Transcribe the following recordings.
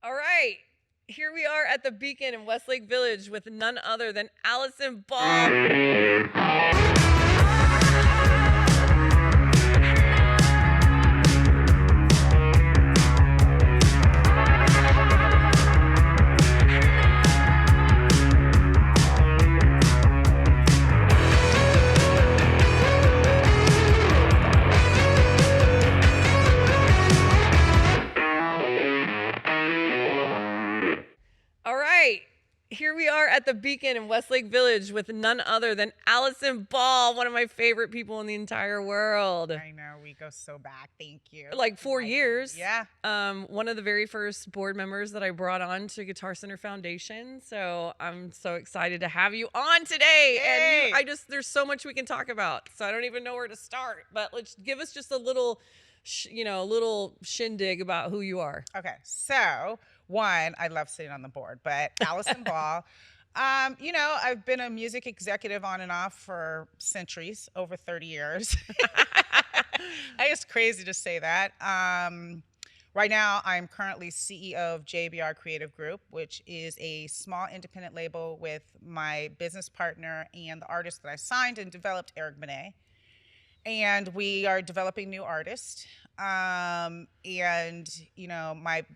All right. Here we are at the Beacon in Westlake Village with none other than Alison Ball. All right. Here we are at the Beacon in Westlake Village with none other than Alison Ball, one of my favorite people in the entire world. I know, we go so back. Thank you. Like 4 years. Yeah. One of the very first board members that I brought on to Guitar Center Foundation. So I'm so excited to have you on today. Yay. And there's so much we can talk about. So I don't even know where to start. But let's give us just a little, little shindig about who you are. Okay. So, one, I love sitting on the board, but Alison Ball, I've been a music executive on and off for centuries, over 30 years. It's crazy to say that. Right now, I'm currently CEO of JBR Creative Group, which is a small independent label with my business partner and the artist that I signed and developed, Eric Benet. And we are developing new artists. My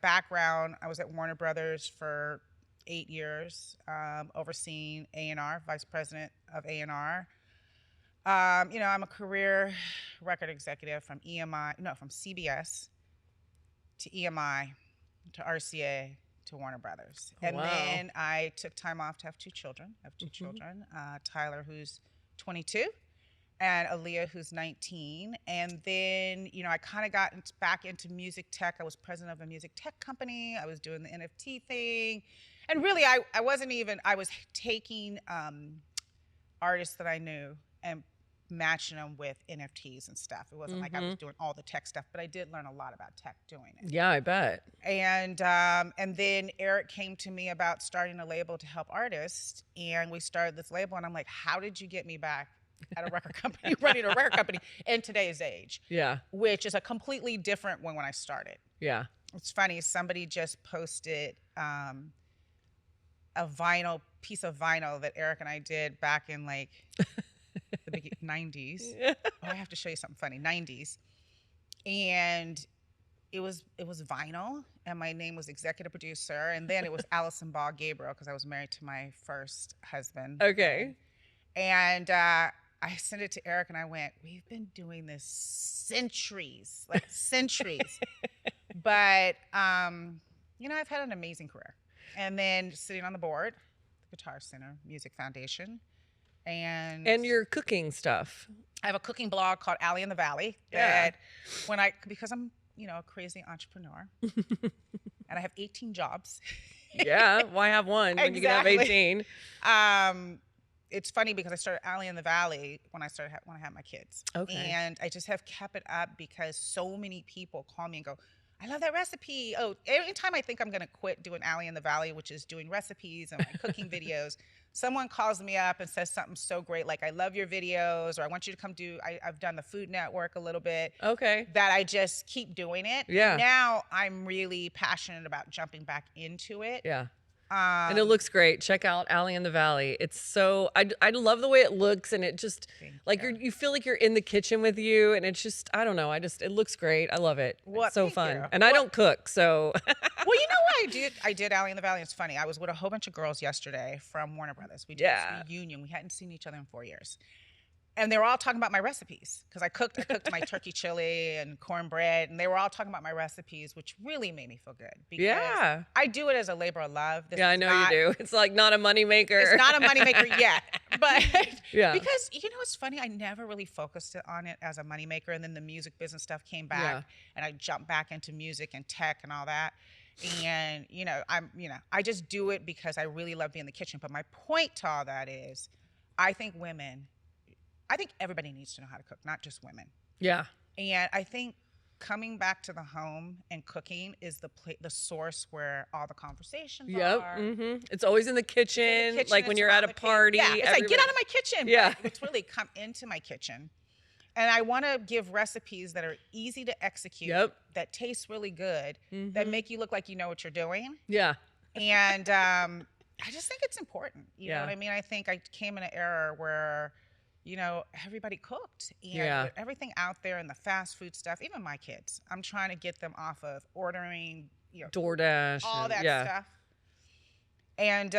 background, I was at Warner Brothers for 8 years, overseeing A&R, vice president of A&R. I'm a career record executive from from CBS to EMI to RCA to Warner Brothers. And Wow. then I took time off to have two children. I have two children, Tyler, who's 22, and Aaliyah, who's 19. And then, I kind of got back into music tech. I was president of a music tech company. I was doing the NFT thing. And really, I was taking artists that I knew and matching them with NFTs and stuff. It wasn't like I was doing all the tech stuff, but I did learn a lot about tech doing it. Yeah, I bet. And then Eric came to me about starting a label to help artists. And we started this label. And I'm like, how did you get me back at a record company, running a record company in today's age? Yeah. Which is a completely different one when I started. Yeah. It's funny, somebody just posted a piece of vinyl that Eric and I did back in like the big 90s. Oh, I have to show you something funny. 90s. And it was vinyl, and my name was executive producer, and then it was Alison Ball Gabriel because I was married to my first husband. Okay. And I sent it to Eric, and I went, we've been doing this centuries. But, I've had an amazing career. And then sitting on the board, the Guitar Center Music Foundation. And your cooking stuff. I have a cooking blog called Allie in the Valley. Yeah. Because I'm, a crazy entrepreneur. And I have 18 jobs. Yeah, why have one when you can have 18? It's funny because I started Allie in the Valley when I had my kids. Okay. And I just have kept it up because so many people call me and go, I love that recipe. Oh, every time I think I'm going to quit doing Allie in the Valley, which is doing recipes and my cooking videos, someone calls me up and says something so great, like, I love your videos, or I want you to come I've done the Food Network a little bit. Okay. That I just keep doing it. Yeah. Now I'm really passionate about jumping back into it. Yeah. And it looks great. Check out Allie in the Valley. It's so, I love the way it looks, and it just, you feel like you're in the kitchen with you, and it's just, I don't know, it looks great. I love it. It's so fun. You. And I don't cook, so. Well, you know what I did Allie in the Valley. It's funny. I was with a whole bunch of girls yesterday from Warner Brothers. We did this reunion. We hadn't seen each other in 4 years. And they were all talking about my recipes because I cooked my turkey chili and cornbread, and they were all talking about my recipes, which really made me feel good. Because I do it as a labor of love. I know you do. It's like not a moneymaker. It's not a moneymaker yet. But yeah. Because, it's funny, I never really focused on it as a moneymaker, and then the music business stuff came back, and I jumped back into music and tech and all that. And, I just do it because I really love being in the kitchen. But my point to all that is, I think everybody needs to know how to cook, not just women. Yeah. And I think coming back to the home and cooking is the source where all the conversations are. It's always in the kitchen, like when you're at a party. Yeah, it's like, get out of my kitchen. Yeah. But it's really come into my kitchen. And I want to give recipes that are easy to execute, that taste really good, that make you look like you know what you're doing. Yeah. And I just think it's important. You know what I mean? I think I came in an era where, you know, everybody cooked. And with everything out there and the fast food stuff, even my kids, I'm trying to get them off of ordering, you know, DoorDash, all that stuff. And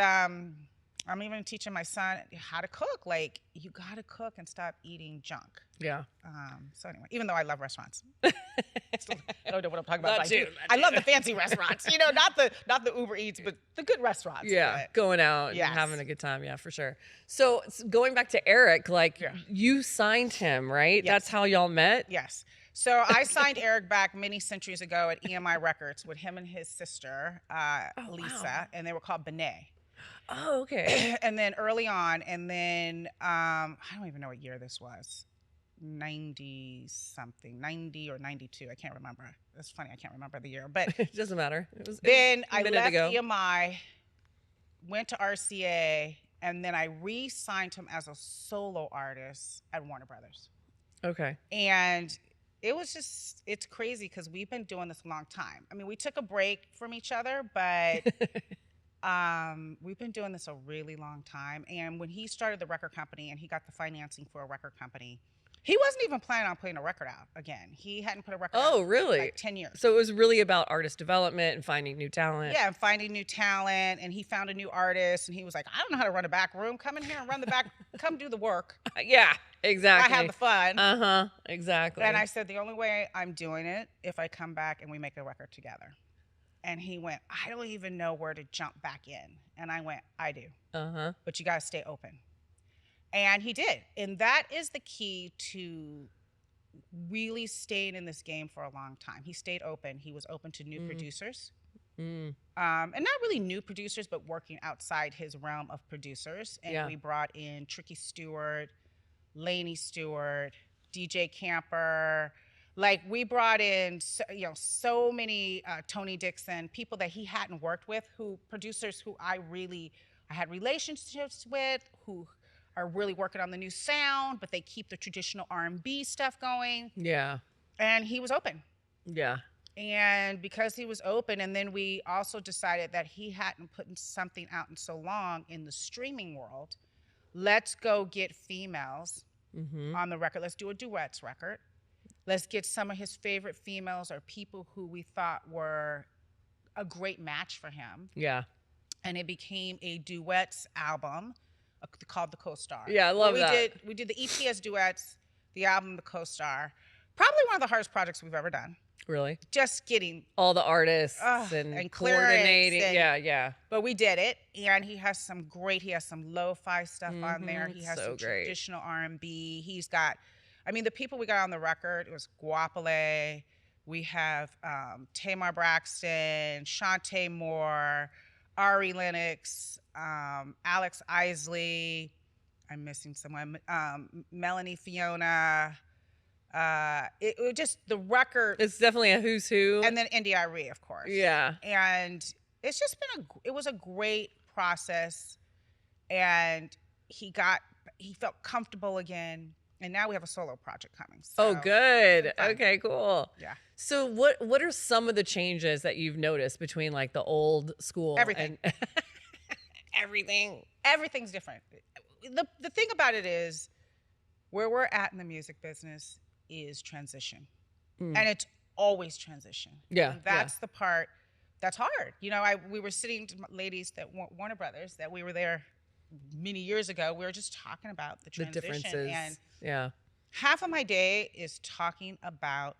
I'm even teaching my son how to cook. Like, you got to cook and stop eating junk. Yeah. So anyway, even though I love restaurants, I don't know what I'm talking about. I love the fancy restaurants. You know, not the Uber Eats, but the good restaurants. Yeah, going out and having a good time. Yeah, for sure. So going back to Eric, like you signed him, right? That's how y'all met? Yes. So I signed Eric back many centuries ago at EMI Records with him and his sister, Lisa, and they were called Benet. Oh, okay. And then early on, and then I don't even know what year this was. 90-something, 90 or 92. I can't remember. It's funny, I can't remember the year. But it doesn't matter. Then I left EMI, went to RCA, and then I re-signed him as a solo artist at Warner Brothers. Okay. And it was just, it's crazy because we've been doing this a long time. I mean, we took a break from each other, but we've been doing this a really long time. And when he started the record company and he got the financing for a record company, he wasn't even planning on putting a record out again. He hadn't put a record out really? in like 10 years. So it was really about artist development and finding new talent. Yeah, and finding new talent. And he found a new artist and he was like, I don't know how to run a back room. Come in here and run the back, come do the work. Yeah, exactly. I have the fun. Exactly. And I said, the only way I'm doing it if I come back and we make a record together. And he went, I don't even know where to jump back in. And I went, I do. But you got to stay open. And he did. And that is the key to really staying in this game for a long time. He stayed open. He was open to new producers. And not really new producers, but working outside his realm of producers. And we brought in Tricky Stewart, Lainey Stewart, DJ Camper. Like, we brought in, so many Tony Dixon, people that he hadn't worked with, producers who I had relationships with, who are really working on the new sound, but they keep the traditional R&B stuff going. Yeah. And he was open. Yeah. And because he was open, and then we also decided that he hadn't put something out in so long in the streaming world, let's go get females on the record. Let's do a duets record. Let's get some of his favorite females or people who we thought were a great match for him. Yeah. And it became a duets album called The Co-Star. Yeah, I love that. We did the EP as duets, the album The Co-Star. Probably one of the hardest projects we've ever done. Really? Just getting all the artists and coordinating. Yeah. But we did it, and he has some lo-fi stuff on there. He has some traditional R&B. He's got, I mean, the people we got on the record, it was Guapale. We have Tamar Braxton, Shantae Moore, Ari Lennox, Alex Isley. I'm missing someone. Melanie Fiona. It just, the record. It's definitely a who's who. And then India Arie, of course. Yeah. And it's just been it was a great process. And he felt comfortable again. And now we have a solo project coming. So oh, good. Okay, cool. Yeah. So what are some of the changes that you've noticed between like the old school? Everything. And everything. Everything's different. The thing about it is, where we're at in the music business is transition. And it's always transition. Yeah. And that's the part that's hard. You know, we were sitting, ladies that Warner Brothers, that we were there many years ago, we were just talking about the transition. The differences. And half of my day is talking about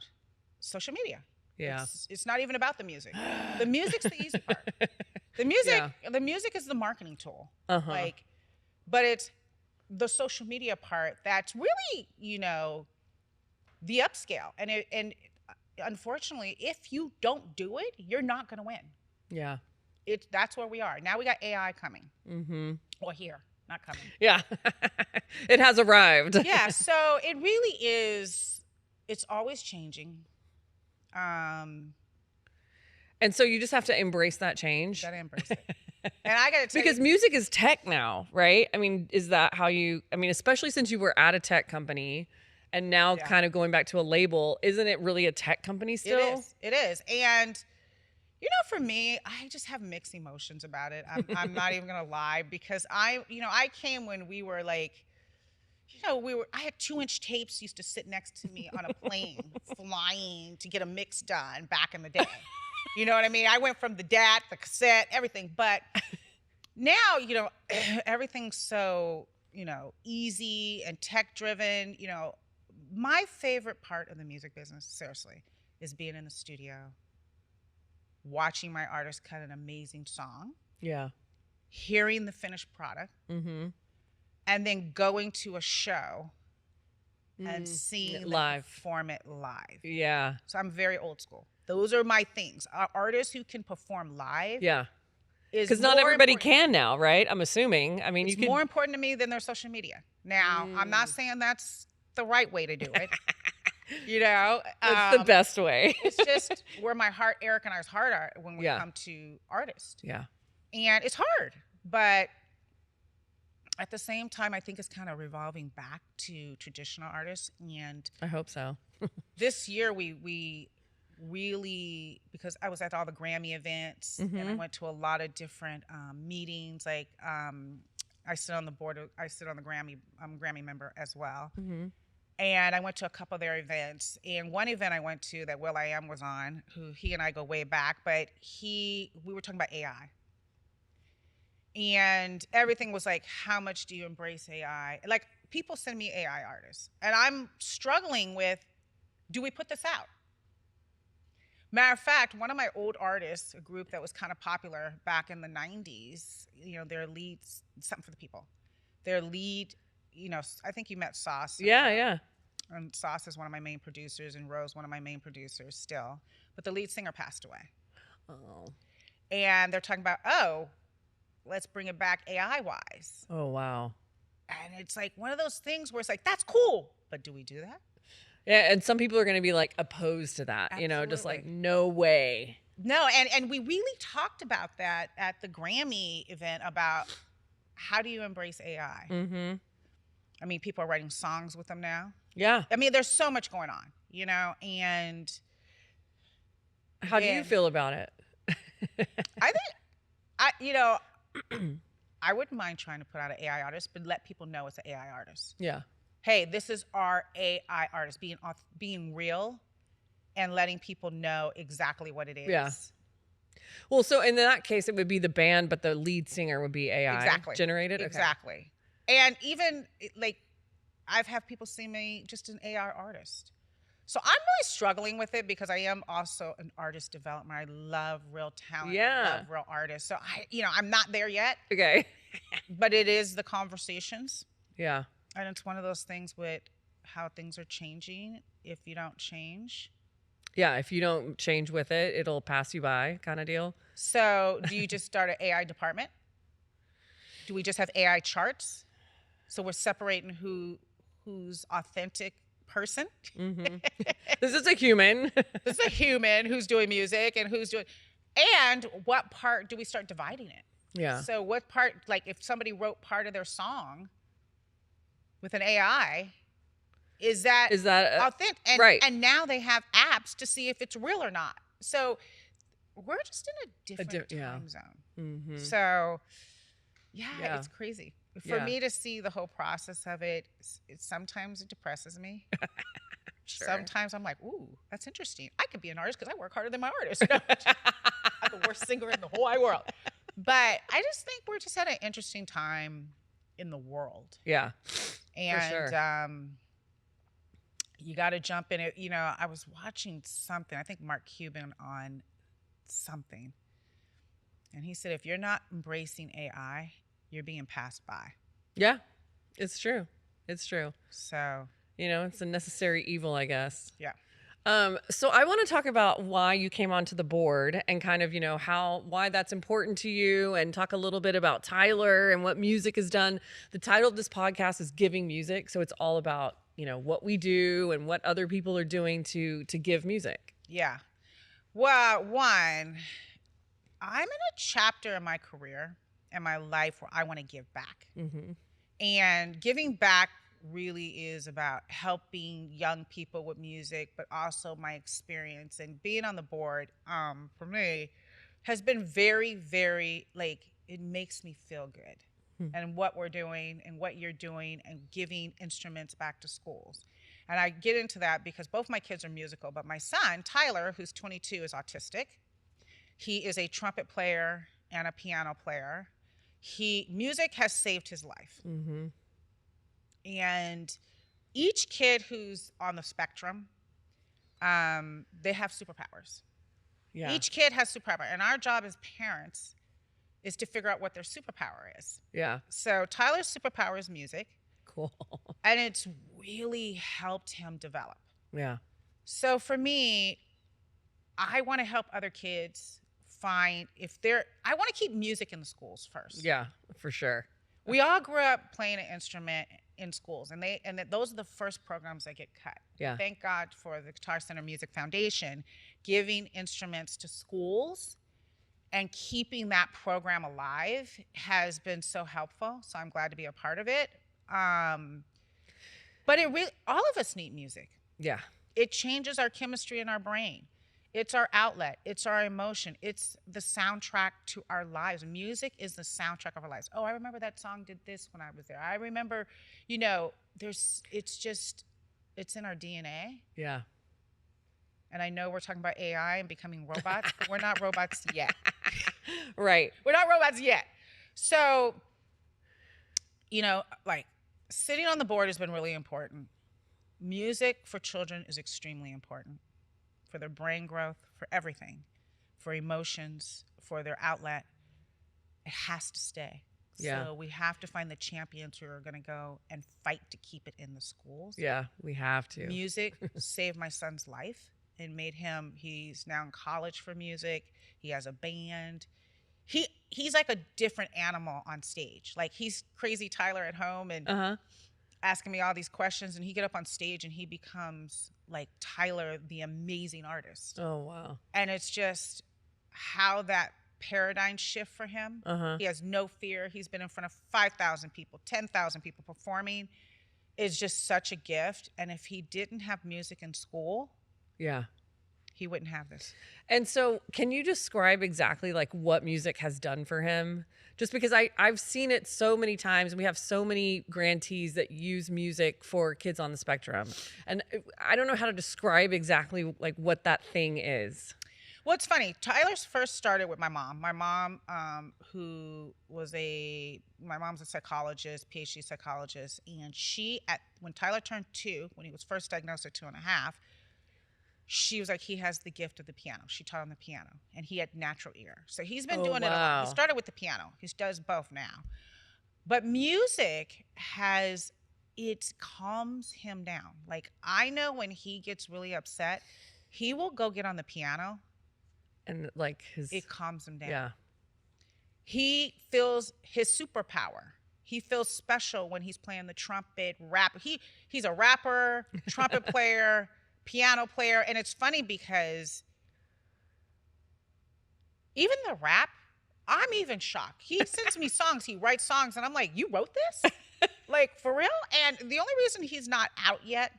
social media. Yeah. It's not even about the music. The music's the easy part. The music is the marketing tool. But it's the social media part that's really, the upscale. And unfortunately, if you don't do it, you're not going to win. Yeah. That's where we are. Now we got AI coming. Well, here, not coming. Yeah. It has arrived. Yeah. So it really is, it's always changing. And so you just have to embrace that change. Gotta embrace it. And I gotta tell because music is tech now, right? I mean, is that how especially since you were at a tech company And now kind of going back to a label, isn't it really a tech company still? It is. And, for me, I just have mixed emotions about it. I'm not even going to lie, because I came when we were like, I had 2-inch tapes used to sit next to me on a plane flying to get a mix done back in the day. You know what I mean? I went from the DAT, the cassette, everything. But now, everything's so, easy and tech driven. My favorite part of the music business, seriously, is being in the studio, watching my artist cut an amazing song. Yeah. Hearing the finished product. Mm-hmm. And then going to a show and seeing them perform it live. Yeah. So I'm very old school. Those are my things. Artists who can perform live. Yeah. Because not everybody can now, right? I'm assuming. I mean, it's more important to me than their social media. Now, I'm not saying that's the right way to do it. It's the best way. It's just where my heart, Eric and I's heart are when we come to artists. Yeah. And it's hard, but at the same time, I think it's kind of revolving back to traditional artists. And I hope so. This year, we really, because I was at all the Grammy events and I went to a lot of different meetings. Like I sit on the board. I sit on the Grammy. I'm a Grammy member as well. Mm-hmm. And I went to a couple of their events. And one event I went to that will.i.am was on, he and I go way back, but we were talking about AI. And everything was like, how much do you embrace AI? Like, people send me AI artists, and I'm struggling with, do we put this out? Matter of fact, one of my old artists, a group that was kind of popular back in the 90s, their lead, Something for the People, their lead, I think you met Sauce. Yeah. And Sauce is one of my main producers, and Rose, one of my main producers still. But the lead singer passed away. Oh. And they're talking about, let's bring it back AI-wise. Oh, wow. And it's like one of those things where it's like, that's cool, but do we do that? Yeah, and some people are going to be like opposed to that, Absolutely. Just like, no way. No, and we really talked about that at the Grammy event about how do you embrace AI? Mm-hmm. I mean, people are writing songs with them now. Yeah. I mean, there's so much going on, and how do you feel about it? I think, I wouldn't mind trying to put out an AI artist, but let people know it's an AI artist. Yeah. Hey, this is our AI artist, being real and letting people know exactly what it is. Yeah. Well, so in that case, it would be the band, but the lead singer would be AI generated? Exactly. Okay. And even, like, I've had people see me just an AI artist. So I'm really struggling with it because I am also an artist developer. I love real talent. Yeah. I love real artists. So I'm not there yet. Okay. But it is the conversations. Yeah. And it's one of those things with how things are changing. If you don't change. Yeah. If you don't change with it, it'll pass you by, kind of deal. So do you just start an AI department? Do we just have AI charts? So we're separating who's authentic person. Mm-hmm. This is a human. This is a human who's doing music and and what part do we start dividing it? Yeah. So what part, like if somebody wrote part of their song with an AI, is that authentic? And, right. And now they have apps to see if it's real or not. So we're just in a different time zone. Mm-hmm. So yeah, it's crazy. For me to see the whole process of it, sometimes it depresses me. Sure. Sometimes I'm like, ooh, that's interesting. I could be an artist because I work harder than my artist. I'm the worst singer in the whole wide world. But I just think we're just at an interesting time in the world. Yeah, and for sure. You got to jump in it. I was watching something, I think Mark Cuban on something. And he said, if you're not embracing AI, you're being passed by. Yeah, it's true. It's true. So, it's a necessary evil, I guess. Yeah. So I want to talk about why you came onto the board and kind of, why that's important to you, and talk a little bit about Tyler and what music has done. The title of this podcast is Giving Music. So it's all about, what we do and what other people are doing to give music. Yeah. Well, one, I'm in a chapter in my career and my life where I want to give back. Mm-hmm. And giving back really is about helping young people with music, but also my experience and being on the board, for me, has been very, very, like, it makes me feel good. And what we're doing and what you're doing and giving instruments back to schools. And I get into that because both my kids are musical, but my son, Tyler, who's 22, is autistic. He is a trumpet player and a piano player. Music has saved his life. And each kid who's on the spectrum, they have superpowers. Yeah. Each kid has superpower, and our job as parents is to figure out what their superpower is. Yeah. So Tyler's superpower is music. Cool. And it's really helped him develop. Yeah. So for me, I want to help other kids find I want to keep music in the schools first. Yeah, for sure. We all grew up playing an instrument in schools, and those are the first programs that get cut. Yeah. Thank God for the Guitar Center Music Foundation giving instruments to schools and keeping that program alive has been so helpful. So I'm glad to be a part of it. But all of us need music. Yeah. It changes our chemistry in our brain. It's our outlet. It's our emotion. It's the soundtrack to our lives. Music is the soundtrack of our lives. Oh, I remember that song did this when I was there. I remember, it's in our DNA. Yeah. And I know we're talking about AI and becoming robots, but we're not robots yet. Right. We're not robots yet. So, like sitting on the board has been really important. Music for children is extremely important for their brain growth, for everything, for emotions, for their outlet. It has to stay. Yeah. So we have to find the champions who are going to go and fight to keep it in the schools. Yeah, we have to. Music saved my son's life and he's now in college for music. He has a band. He's like a different animal on stage. Like he's crazy Tyler at home and asking me all these questions, and he get up on stage and he becomes like Tyler, the amazing artist. Oh, wow. And it's just how that paradigm shift for him. He has no fear. He's been in front of 5,000 people, 10,000 people performing. Is just such a gift. And if he didn't have music in school, yeah, he wouldn't have this. And so can you describe exactly like what music has done for him? Just because I've seen it so many times, and we have so many grantees that use music for kids on the spectrum. And I don't know how to describe exactly like what that thing is. Well, it's funny. Tyler's first started with my mom. My mom, my mom's a psychologist, PhD psychologist. And when Tyler turned 2, when he was first diagnosed at 2.5, she was like, he has the gift of the piano. She taught him the piano, and he had natural ear. So he's been doing it a lot. He started with the piano. He does both now. But music it calms him down. Like I know when he gets really upset, he will go get on the piano. And like it calms him down. Yeah. He feels his superpower. He feels special when he's playing the trumpet, rap. He's a rapper, trumpet player, piano player. And it's funny because even the rap, I'm even shocked. He sends me songs, he writes songs, and I'm like, you wrote this? Like, for real? And the only reason he's not out yet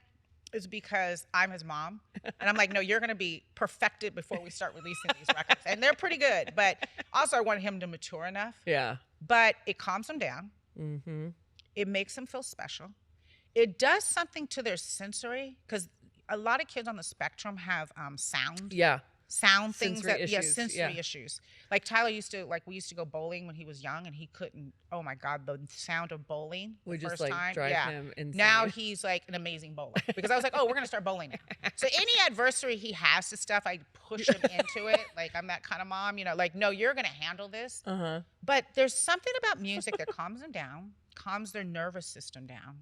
is because I'm his mom. And I'm like, no, you're going to be perfected before we start releasing these records. And they're pretty good. But also I want him to mature enough. Yeah. But it calms him down. Mm-hmm. It makes him feel special. It does something to their sensory, because a lot of kids on the spectrum have sound. Yeah. Sound sensory things issues. sensory issues. Like Tyler we used to go bowling when he was young, and he couldn't. Oh my God, the sound of bowling. We just first like time, drive him insane. Now he's like an amazing bowler, because I was like, oh, we're gonna start bowling now. So any adversary he has to stuff, I push him into it. Like I'm that kind of mom, like, no, you're gonna handle this. But there's something about music that calms them down, calms their nervous system down.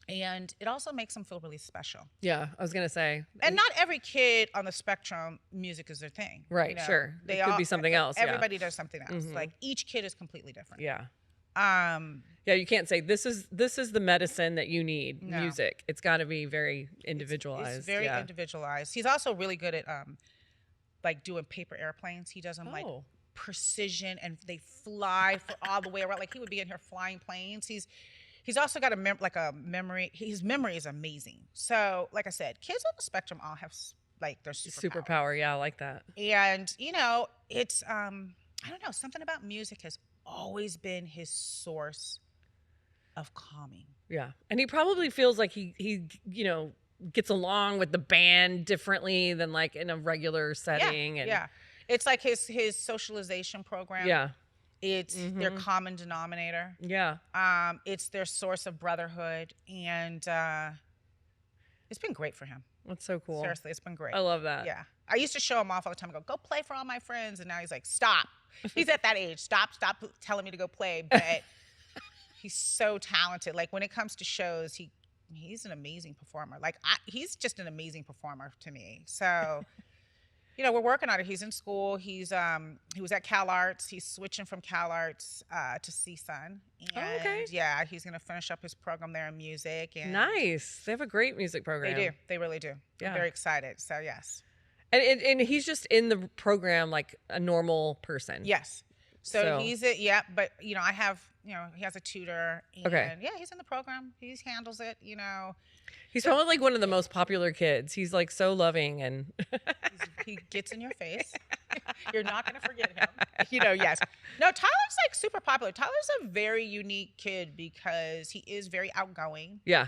And it also makes them feel really special. Yeah, I was going to say. And not every kid on the spectrum, music is their thing. Right, sure. It could be something else. Everybody does something else. Like each kid is completely different. Yeah. Yeah, you can't say this is the medicine that you need, music. It's got to be very individualized. It's very individualized. He's also really good at like doing paper airplanes. He does them like precision, and they fly for all the way around. Like he would be in here flying planes. He's also got a memory. His memory is amazing. So, like I said, kids on the spectrum all have like their Superpower. Yeah, I like that. And it's I don't know, something about music has always been his source of calming. Yeah, and he probably feels like he gets along with the band differently than like in a regular setting. Yeah. It's like his socialization program. Yeah. It's their common denominator. Yeah. It's their source of brotherhood, and it's been great for him. That's so cool. Seriously, it's been great. I love that. Yeah. I used to show him off all the time. I go play for all my friends, and now he's like, stop. He's at that age. Stop telling me to go play. But he's so talented. Like when it comes to shows, he's an amazing performer. Like he's just an amazing performer to me. So. We're working on it. He's in school. He was at Cal Arts. He's switching from Cal Arts to CSUN. And okay. Yeah, he's going to finish up his program there in music. And nice. They have a great music program. They do. They really do. Yeah. I'm very excited. So, yes. And he's just in the program like a normal person. Yes. So he's but I have, he has a tutor. And okay. Yeah, he's in the program. He handles it, He's probably like one of the most popular kids. He's like so loving and he gets in your face. You're not going to forget him. Yes. No, Tyler's like super popular. Tyler's a very unique kid because he is very outgoing. Yeah.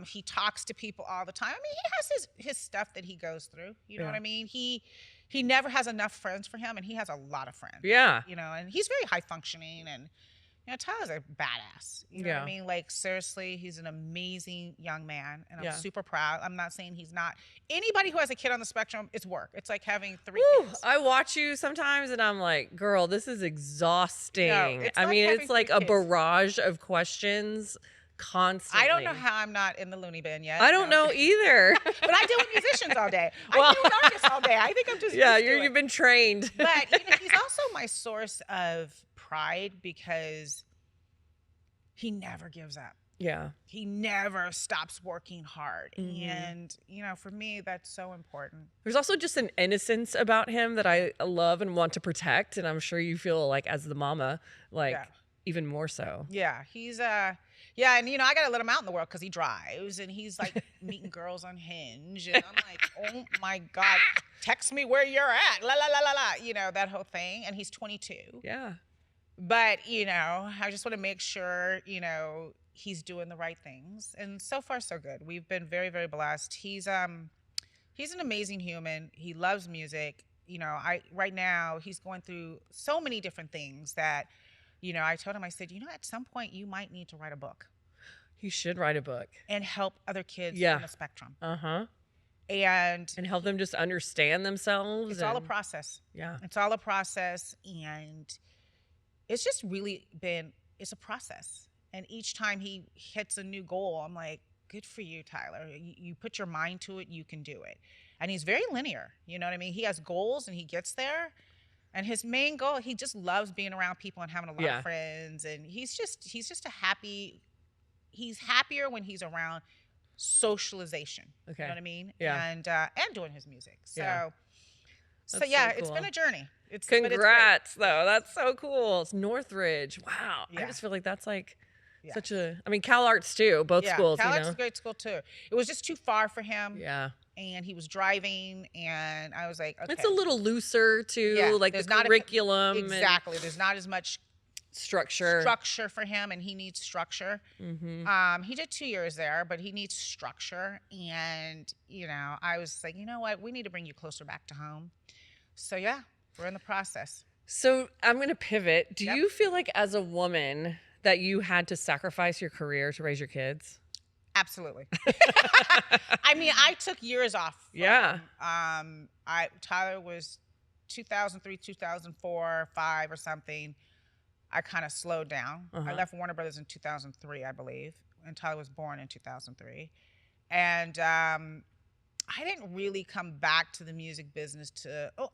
He talks to people all the time. I mean, he has his stuff that he goes through. You know what I mean? He never has enough friends for him, and he has a lot of friends. Yeah. And he's very high functioning, and Tyler's a badass. You know what I mean? Like, seriously, he's an amazing young man, and I'm super proud. I'm not saying he's not. Anybody who has a kid on the spectrum, it's work. It's like having 3 kids. I watch you sometimes, and I'm like, girl, this is exhausting. No, it's like a barrage of questions constantly. I don't know how I'm not in the loony bin yet. I don't know either. But I deal with musicians all day. I deal with artists all day. I think I'm just you've been trained. But he's also my source of pride because he never gives up. Yeah. He never stops working hard. And, for me, that's so important. There's also just an innocence about him that I love and want to protect. And I'm sure you feel like as the mama, even more so. Yeah. He's, and, I got to let him out in the world because he drives and he's like meeting girls on Hinge. And I'm like, oh my God, text me where you're at. La, la, la, la, la, that whole thing. And he's 22. Yeah. But, I just want to make sure, he's doing the right things. And so far, so good. We've been very, very blessed. He's an amazing human. He loves music. Right now he's going through so many different things that, I told him, I said, at some point you might need to write a book. You should write a book. And help other kids on the spectrum. Uh-huh. And help them just understand themselves. It's all a process. Yeah. It's all a process. And it's just really it's a process. And each time he hits a new goal, I'm like, good for you, Tyler. You put your mind to it, you can do it. And he's very linear. You know what I mean? He has goals and he gets there. And his main goal, he just loves being around people and having a lot of friends. And he's just he's happier when he's around socialization. Okay. You know what I mean? Yeah. And doing his music. So, so yeah, cool. It's been a journey. Congrats, though. That's so cool. It's Northridge. Wow. Yeah. I just feel like that's like such Cal Arts too, both schools. Cal Arts is a great school too. It was just too far for him. Yeah. And he was driving, and I was like, okay. It's a little looser too, like the curriculum. Exactly. There's not as much structure for him, and he needs structure. He did 2 years there, but he needs structure. And, I was like, you know what? We need to bring you closer back to home. So, yeah, we're in the process. So I'm going to pivot. Do you feel like as a woman that you had to sacrifice your career to raise your kids? Absolutely. I mean, I took years off. Tyler was 2003, 2004, 5 or something. I kind of slowed down. I left Warner Brothers in 2003, I believe, and Tyler was born in 2003. And I didn't really come back to the music business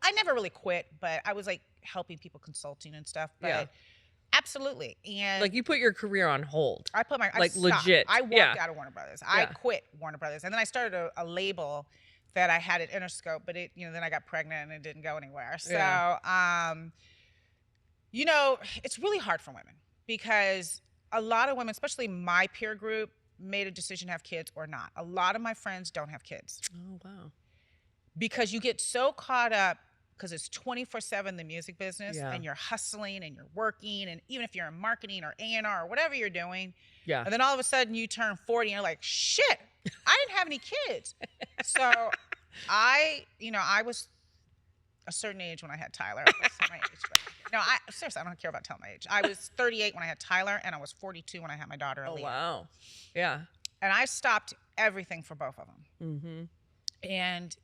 I never really quit, but I was like helping people, consulting and stuff. But absolutely. And like you put your career on hold. I put legit. I walked out of Warner Brothers. I quit Warner Brothers. And then I started a label that I had at Interscope, but then I got pregnant and it didn't go anywhere. So, it's really hard for women because a lot of women, especially my peer group, made a decision to have kids or not. A lot of my friends don't have kids. Oh, wow. Because you get so caught up, because it's 24/7 the music business, Yeah. and you're hustling and you're working, and even if you're in marketing or A&R or whatever you're doing, Yeah. and then all of a sudden you turn 40 and you're like, shit, I didn't have any kids. So I was a certain age when I had Tyler. I won't say my age, but no, seriously, I don't care about telling my age. I was 38 when I had Tyler, and I was 42 when I had my daughter, Oh, Aaliyah. wow. Yeah. And I stopped everything for both of them. Mm-hmm. And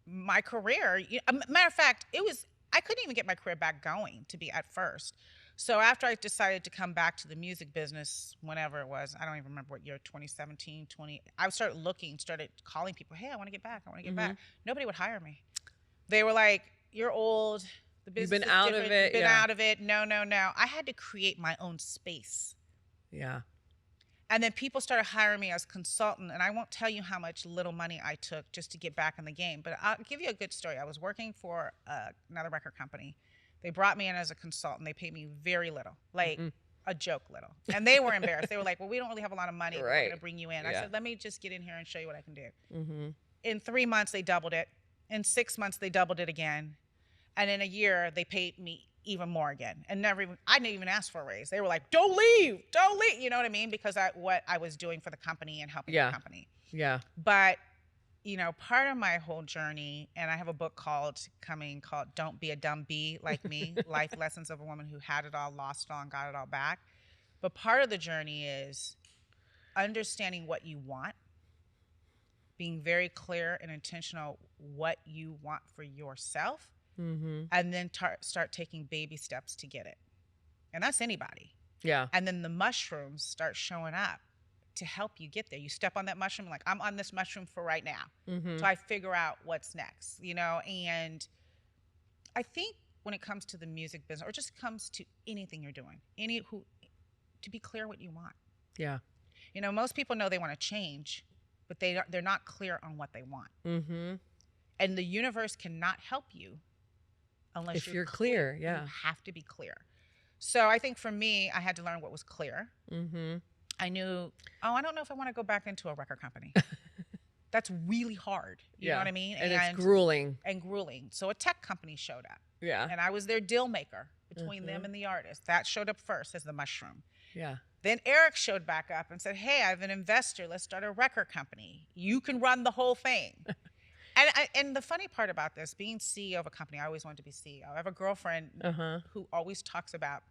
my career, matter of fact, I couldn't even get my career back going at first. So after I decided to come back to the music business, whenever it was, I don't even remember what year, 2017, I started calling people, hey, I want to get back. Back. Nobody would hire me. They were like, you're old. The business You've been is out different. of it. You've been Yeah. out of it. No. I had to create my own space. Yeah. And then people started hiring me as consultant, and I won't tell you how much little money I took just to get back in the game, but I'll give you a good story. I was working for another record company. They brought me in as a consultant. They paid me very little, like a joke little. And they were embarrassed. They were like, well, we don't really have a lot of money. But we're going to bring you in. I said, let me just get in here and show you what I can do. Mm-hmm. In 3 months, they doubled it. In 6 months, they doubled it again. And in a year, they paid me even more again. And I didn't even ask for a raise. They were like, don't leave. You know what I mean? Because what I was doing for the company and helping the company. Yeah. But, part of my whole journey, and I have a book called Don't Be a Dumb Bee Like Me, Life Lessons of a Woman Who Had It All, Lost It All, and Got It All Back. But part of the journey is understanding what you want, being very clear and intentional what you want for yourself, and then start taking baby steps to get it. And that's anybody. Yeah. And then the mushrooms start showing up to help you get there. You step on that mushroom, like, I'm on this mushroom for right now. So I figure out what's next, and I think when it comes to the music business, or just comes to anything you're doing, to be clear what you want. Yeah. Most people know they want to change, but they're not clear on what they want. And the universe cannot help you unless you're clear. Yeah. You have to be clear. So I think for me, I had to learn what was clear. I knew, I don't know if I want to go back into a record company. That's really hard. You know what I mean? And it's grueling. And grueling. So a tech company showed up. Yeah. And I was their deal maker between them and the artist. That showed up first as the mushroom. Yeah. Then Eric showed back up and said, hey, I have an investor. Let's start a record company. You can run the whole thing. And the funny part about this, being CEO of a company, I always wanted to be CEO. I have a girlfriend who always talks about,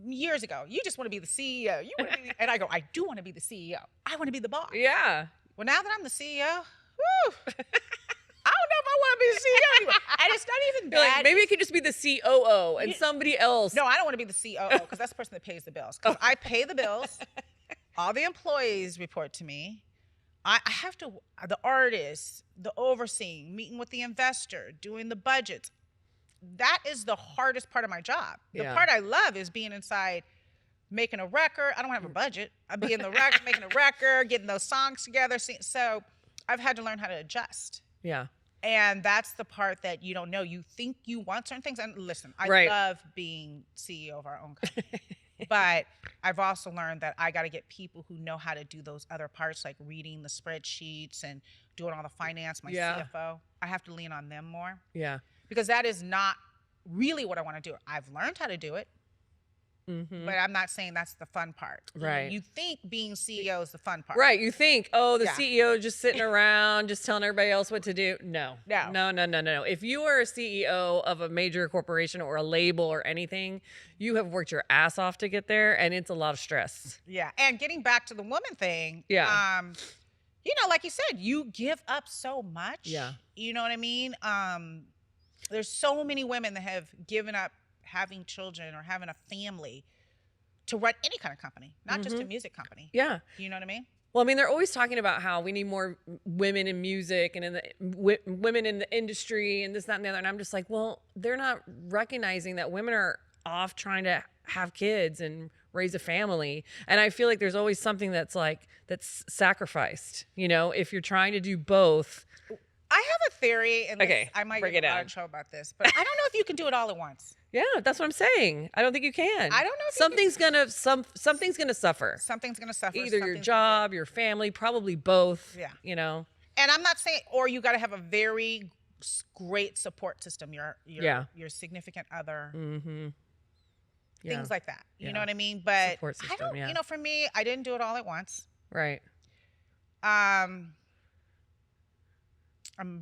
years ago, you just want to be the CEO. You want to be and I go, I do want to be the CEO. I want to be the boss. Yeah. Well, now that I'm the CEO, whew, I don't know if I want to be the CEO anymore. And it's not even bad. Like, maybe it could just be the COO and somebody else. No, I don't want to be the COO because that's the person that pays the bills. Because I pay the bills. All the employees report to me. I have to, the artists, the overseeing, meeting with the investor, doing the budgets. That is the hardest part of my job. The part I love is being inside, making a record. I don't have a budget. I be in the record, making a record, getting those songs together. So I've had to learn how to adjust. Yeah. And that's the part that you don't know. You think you want certain things. And listen, I love being CEO of our own company. But I've also learned that I got to get people who know how to do those other parts, like reading the spreadsheets and doing all the finance, my CFO. I have to lean on them more. Yeah. Because that is not really what I want to do. I've learned how to do it, but I'm not saying that's the fun part. Right. You think being CEO is the fun part. Right. You think, the CEO just sitting around, just telling everybody else what to do. No. If you are a CEO of a major corporation or a label or anything, you have worked your ass off to get there, and it's a lot of stress. Yeah. And getting back to the woman thing. Yeah. Like you said, you give up so much. Yeah. You know what I mean? There's so many women that have given up having children or having a family to run any kind of company, not just a music company. Yeah. You know what I mean? Well, I mean, they're always talking about how we need more women in music and in the women in the industry and this, that, and the other. And I'm just like, well, they're not recognizing that women are off trying to have kids and raise a family. And I feel like there's always something that's sacrificed, if you're trying to do both. I have a theory, and I might get a lot of trouble about this, but I don't know if you can do it all at once. Yeah, that's what I'm saying. I don't think you can. I don't know if something's gonna something's gonna suffer. Something's gonna suffer. Either your job, your family, probably both. Yeah. You know. And I'm not saying, or you got to have a very great support system. Your significant other. Mm-hmm. Yeah. Things like that. You Yeah. know what I mean? But Support system, I don't. yeah. You know, for me, I didn't do it all at once. Right. I'm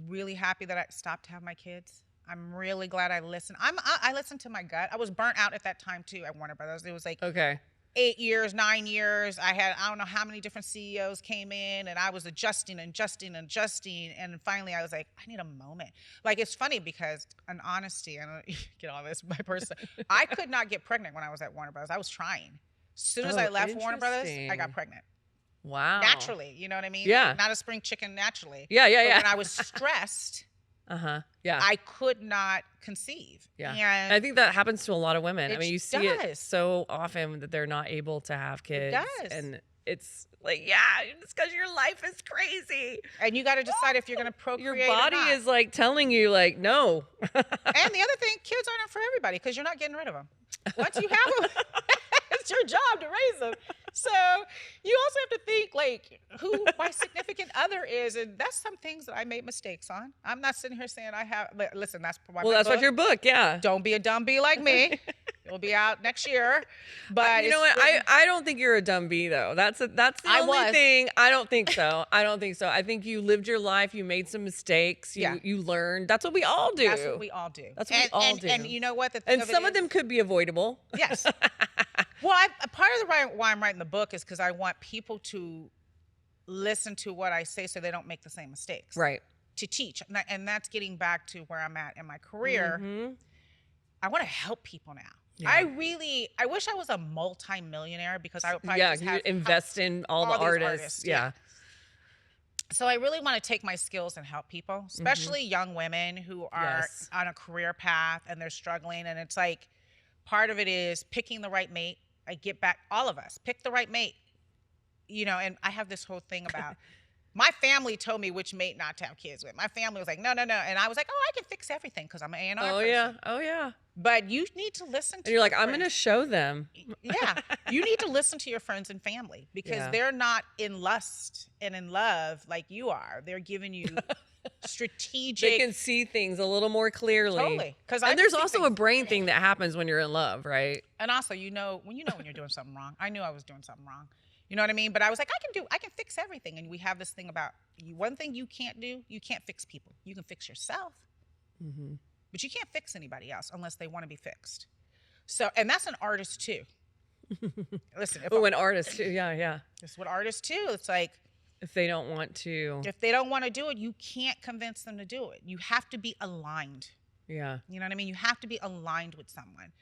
really happy that I stopped to have my kids. I'm really glad I listened. I listened to my gut. I was burnt out at that time too at Warner Brothers. It was like 8 years, 9 years. I don't know how many different CEOs came in, and I was adjusting. And finally I was like, I need a moment. Like, it's funny because, in honesty, I don't get all this, my person, I could not get pregnant when I was at Warner Brothers. I was trying. As soon as I left Warner Brothers, I got pregnant. Wow. Naturally, you know what I mean? Yeah. Not a spring chicken naturally. Yeah. But when I was stressed, yeah, I could not conceive. Yeah. And I think that happens to a lot of women. I mean, you see it does. so often that they're not able to have kids. It does. And it's like, yeah, it's because your life is crazy. And you got to decide if you're going to procreate Your body or not. is like telling you, like, no. And the other thing, kids aren't for everybody because you're not getting rid of them. Once you have them, it's your job to raise them. So you also have to think, like, who my significant other is. And that's some things that I made mistakes on. I'm not sitting here saying I have, listen, that's why Well, that's what your book, yeah. Don't be a dumb bee like me. It'll be out next year. But you know what? I don't think you're a dumb bee, though. That's the only thing. I don't think so. I think you lived your life. You made some mistakes. You learned. That's what we all do. That's what we all do. That's what we all do. And you know what? And some of them could be avoidable. Yes. Well, part of the why I'm writing the book is because I want people to listen to what I say so they don't make the same mistakes. Right. To teach. And that's getting back to where I'm at in my career. Mm-hmm. I want to help people now. Yeah. I wish I was a multi-millionaire because I would probably just have invest in all the artists. Yeah. So I really want to take my skills and help people, especially young women who are on a career path and they're struggling. And it's like, part of it is picking the right mate. I get back, all of us, pick the right mate. You know, and I have this whole thing about, my family told me which mate not to have kids with. My family was like, no. And I was like, oh, I can fix everything because I'm an A&R person. Oh, yeah. But you need to listen to And you're like, I'm going to show them. Yeah. You need to listen to your friends and family because they're not in lust and in love like you are. They're giving you strategic. They can see things a little more clearly. Totally. And there's also a brain thing that happens when you're in love, right? And also, when you're doing something wrong. I knew I was doing something wrong. You know what I mean? But I was like, I can fix everything. And we have this thing about one thing you can't do, you can't fix people. You can fix yourself, but you can't fix anybody else unless they want to be fixed. So, and that's an artist too. Listen. An artist too. Yeah. That's what artists too. It's like, if they don't want to. If they don't want to do it, you can't convince them to do it. You have to be aligned. Yeah. You know what I mean? You have to be aligned with someone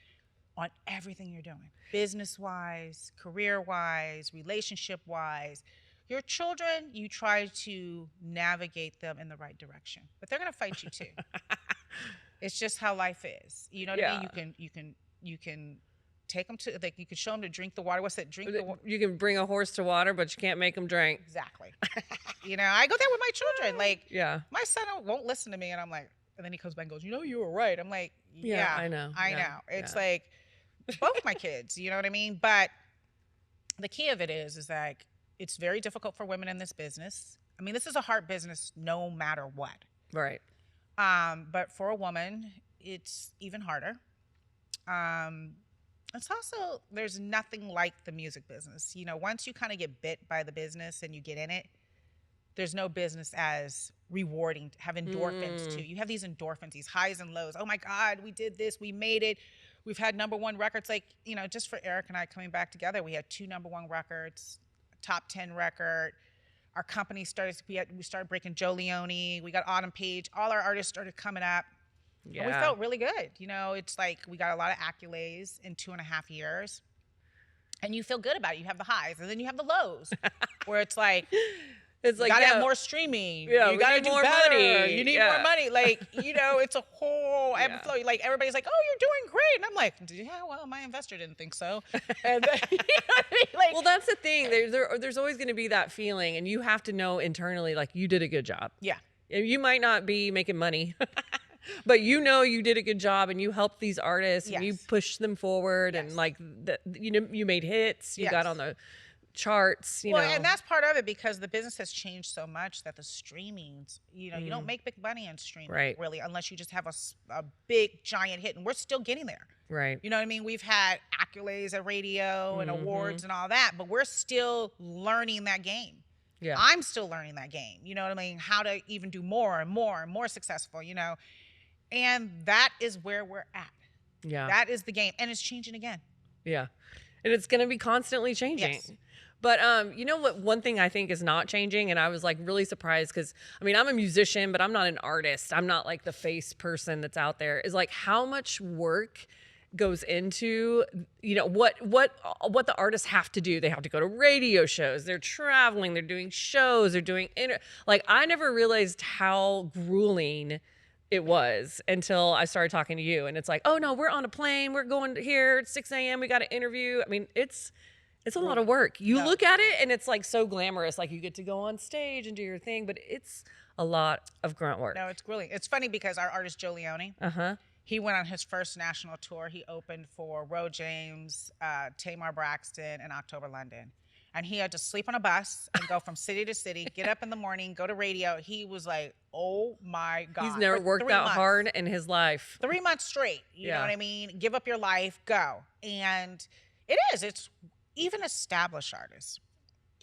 on everything you're doing. Business-wise, career-wise, relationship-wise. Your children, you try to navigate them in the right direction. But they're going to fight you too. It's just how life is. You know what I mean? You can take them to, like, you can show them to drink the water. What's that? You can bring a horse to water, but you can't make them drink. Exactly. You know, I go there with my children. Like, my son won't listen to me, and I'm like, and then he comes back and goes, you were right. I'm like, I know. I know. It's like both my kids, you know what I mean? But the key of it is that it's very difficult for women in this business. I mean, this is a hard business no matter what. Right. But for a woman, it's even harder. It's also, there's nothing like the music business. You know, once you kind of get bit by the business and you get in it, there's no business as rewarding, have endorphins too. You have these endorphins, these highs and lows. Oh my God, we did this, we made it. We've had #1 records. Like, you know, just for Eric and I coming back together, we had 2 #1 records, top 10 record. Our company started, we started breaking Joe Leone. We got Autumn Page. All our artists started coming up. Yeah. And we felt really good. You know, it's like we got a lot of accolades in 2.5 years. And you feel good about it. You have the highs and then you have the lows where it's like, you gotta have more streaming. Yeah, you gotta do more money. You need more money. Like, you know, it's a whole ebb and flow. Like, everybody's like, oh, you're doing great. And I'm like, yeah, well, my investor didn't think so. And then, you know what I mean? Like, well, that's the thing. There's always going to be that feeling, and you have to know internally, like, you did a good job. Yeah. You might not be making money. But you did a good job, and you helped these artists, and you Yes. pushed them forward, Yes. and like you made hits, you got Yes. on the charts, Well, and that's part of it, because the business has changed so much that the streamings, you don't make big money in streaming, Right. really, unless you just have a big giant hit, and we're still getting there. Right. You know what I mean? We've had accolades at radio and awards and all that, but we're still learning that game. Yeah. I'm still learning that game. You know what I mean? How to even do more and more and more successful, And that is where we're at. Yeah. That is the game. And it's changing again. Yeah. And it's going to be constantly changing. Yes. But you know what? One thing I think is not changing, and I was like really surprised because I mean I'm a musician, but I'm not an artist. I'm not like the face person that's out there. Is like how much work goes into what the artists have to do. They have to go to radio shows. They're traveling. They're doing shows. They're doing like I never realized how grueling it was until I started talking to you, and it's like, oh no, we're on a plane. We're going here at 6 a.m. We got an interview. I mean, it's a lot of work. You look at it and it's like so glamorous. Like you get to go on stage and do your thing, but it's a lot of grunt work. No, it's grueling. It's funny because our artist, Joe Leone, he went on his first national tour. He opened for Ro James, Tamar Braxton, and October London. And he had to sleep on a bus and go from city to city, get up in the morning, go to radio. He was like, oh my God. He's never worked that hard in his life. 3 months straight. You know what I mean? Give up your life, go. And it's even established artists.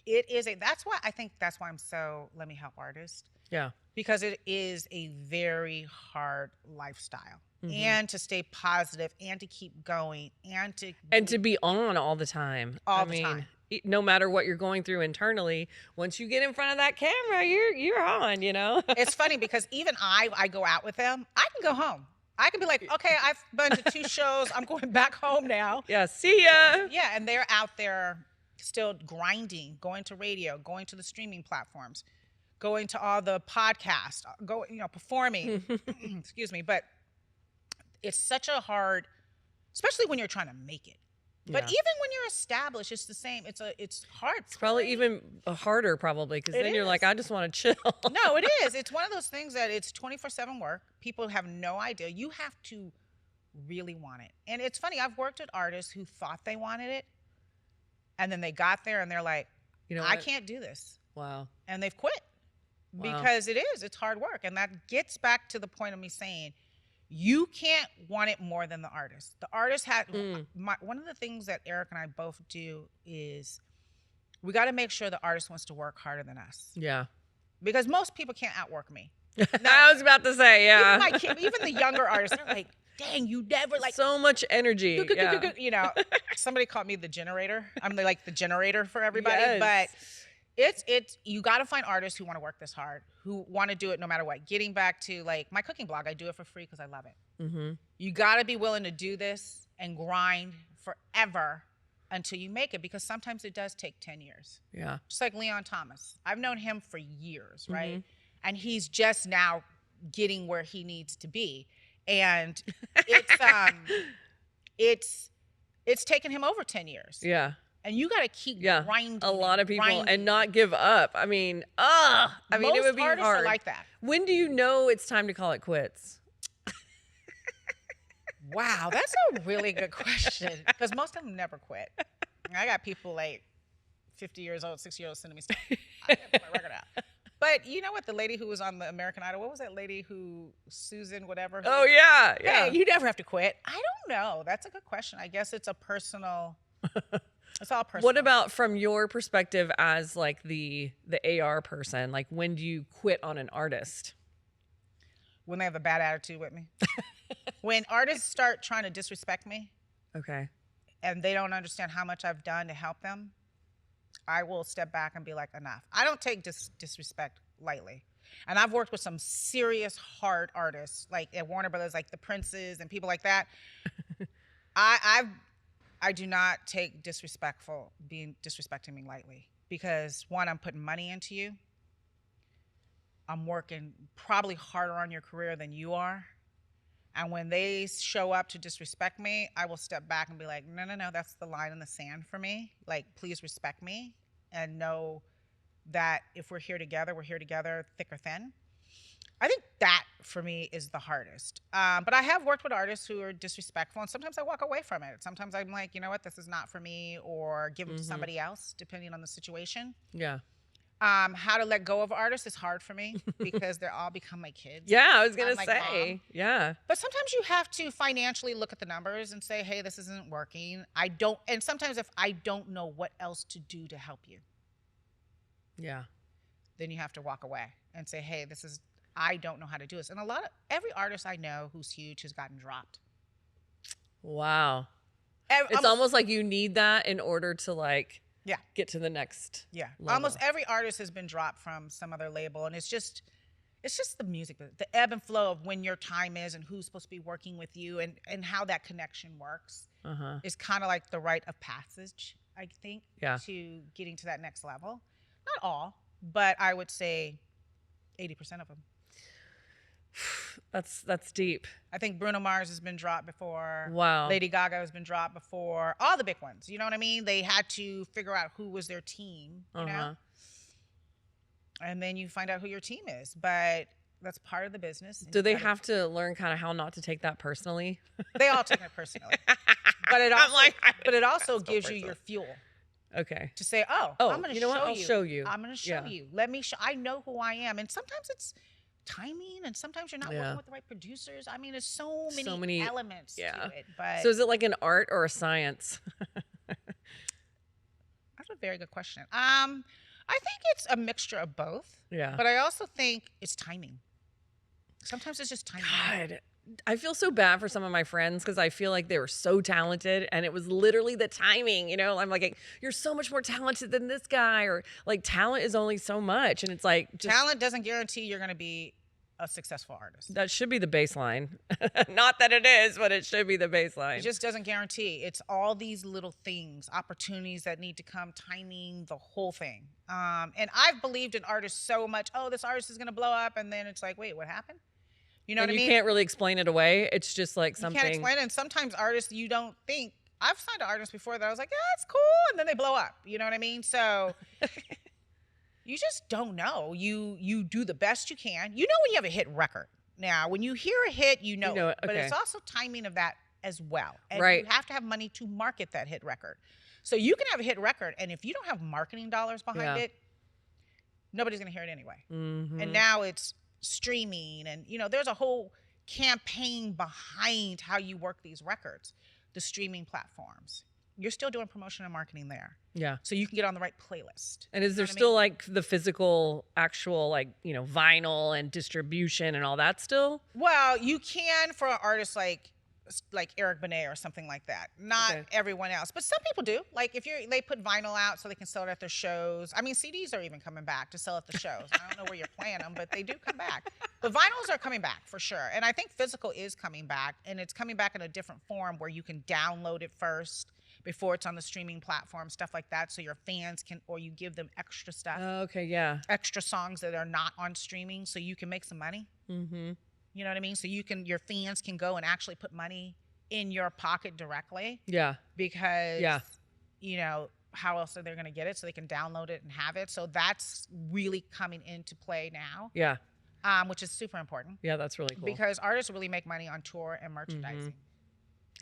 That's why I'm so let me help artists. Yeah. Because it is a very hard lifestyle. And to stay positive and to keep going and to be on all the time. All the time. No matter what you're going through internally, once you get in front of that camera, you're on, It's funny because even I go out with them, I can go home. I can be like, okay, I've been to 2 shows. I'm going back home now. Yeah, see ya. Yeah, and they're out there still grinding, going to radio, going to the streaming platforms, going to all the podcasts, performing. Excuse me, but it's such a hard, especially when you're trying to make it. But even when you're established, it's the same. It's hard. It's probably even harder, because then you're like, I just want to chill. No, it is. It's one of those things that it's 24/7 work. People have no idea. You have to really want it. And it's funny. I've worked with artists who thought they wanted it, and then they got there and they're like, I can't do this. Wow. And they've quit because it's hard work. And that gets back to the point of me saying, you can't want it more than the artist. The artist one of the things that Eric and I both do is we got to make sure the artist wants to work harder than us. Yeah. Because most people can't outwork me. I was about to say, yeah. Even the younger artists, they're like, dang, you never so much energy. Somebody called me the generator. I'm the generator for everybody. Yes. But you got to find artists who want to work this hard, who want to do it no matter what. Getting back to my cooking blog, I do it for free because I love it. You got to be willing to do this and grind forever until you make it, because sometimes it does take 10 years. Yeah. Just like Leon Thomas. I've known him for years, right? And he's just now getting where he needs to be. And it's taken him over 10 years. Yeah. And you got to keep grinding. A lot of people grinding. and not give up. I mean, it would be artists hard. are like that. When do you know it's time to call it quits? Wow, that's a really good question, because most of them never quit. I got people 50 years old, 60 years old sending me stuff. I gotta put my record out. But you know what? The lady who was on the American Idol, what was that lady Susan whatever? Oh, yeah. Hey, you never have to quit. I don't know. That's a good question. I guess it's a personal... It's all personal. What about from your perspective as the AR person? When do you quit on an artist? When they have a bad attitude with me. When artists start trying to disrespect me. Okay. And they don't understand how much I've done to help them, I will step back and be like, enough. I don't take disrespect lightly. And I've worked with some serious hard artists, at Warner Brothers, the Princes and people like that. I do not take disrespecting me lightly, because one, I'm putting money into you. I'm working probably harder on your career than you are. And when they show up to disrespect me, I will step back and be like, no, that's the line in the sand for me. Please respect me and know that if we're here together, thick or thin. I think that for me is the hardest. But I have worked with artists who are disrespectful, and sometimes I walk away from it. Sometimes I'm like, you know what, this is not for me, or give them to somebody else, depending on the situation. Yeah. How to let go of artists is hard for me because they're all become my kids. Yeah, I was gonna I'm like, say. Mom. Yeah. But sometimes you have to financially look at the numbers and say, hey, this isn't working. I don't, and sometimes if I don't know what else to do to help you, Yeah. then you have to walk away and say, hey, this is, I don't know how to do this. And every artist I know who's huge has gotten dropped. Wow. It's almost like you need that in order to like get to the next level. Almost every artist has been dropped from some other label, and it's just the music, the ebb and flow of when your time is and who's supposed to be working with you, and how that connection works is kind of like the rite of passage, I think, to getting to that next level. Not all, but I would say 80% of them. That's deep. I think Bruno Mars has been dropped before. Wow. Lady Gaga has been dropped before. All the big ones. You know what I mean? They had to figure out who was their team, you know? And then you find out who your team is. But that's part of the business. Do they have to learn kind of how not to take that personally? They all take it personally. But it also gives you your fuel. Okay. To say, oh, I'm going to show you. I'll show you. I'm going to show you. Let me show. I know who I am. And sometimes it's timing, and sometimes you're not working with the right producers. I mean, there's so many elements to it. But so is it like an art or a science? That's a very good question. I think it's a mixture of both. Yeah. But I also think it's timing. Sometimes it's just timing. God, I feel so bad for some of my friends because I feel like they were so talented and it was literally the timing, you know? I'm like, you're so much more talented than this guy, or like talent is only so much. And it's like, talent doesn't guarantee you're going to be a successful artist. That should be the baseline. Not that it is, but it should be the baseline. It just doesn't guarantee. It's all these little things, opportunities that need to come, timing, the whole thing. And I've believed in artists so much. Oh, this artist is going to blow up. And then it's like, wait, what happened? You know what I mean? You can't really explain it away. It's just like something. You can't explain it. And sometimes artists, you don't think. I've signed to artists before that I was like, yeah, it's cool. And then they blow up. You know what I mean? So you just don't know. You do the best you can. You know when you have a hit record. Now, when you hear a hit, you know it. Okay. But it's also timing of that as well. And right. You have to have money to market that hit record. So you can have a hit record, and if you don't have marketing dollars behind it, nobody's going to hear it anyway. Mm-hmm. And now it's streaming, and you know there's a whole campaign behind how you work these records. The streaming platforms, you're still doing promotion and marketing there, so you can get on the right playlist. And is there still like the physical actual like, you know, vinyl and distribution and all that still? Well, you can for an artist like Eric Benet or something like that. Not everyone else, but some people do. Like if they put vinyl out so they can sell it at their shows. I mean, CDs are even coming back to sell at the shows. I don't know where you're playing them, but they do come back. But vinyls are coming back for sure. And I think physical is coming back, and it's coming back in a different form where you can download it first before it's on the streaming platform, stuff like that, so your fans can, or you give them extra stuff. Extra songs that are not on streaming, so you can make some money. Mm-hmm. You know what I mean? So your fans can go and actually put money in your pocket directly. Yeah. Because, you know, how else are they going to get it? So they can download it and have it. So that's really coming into play now. Yeah. Which is super important. Yeah, that's really cool. Because artists really make money on tour and merchandising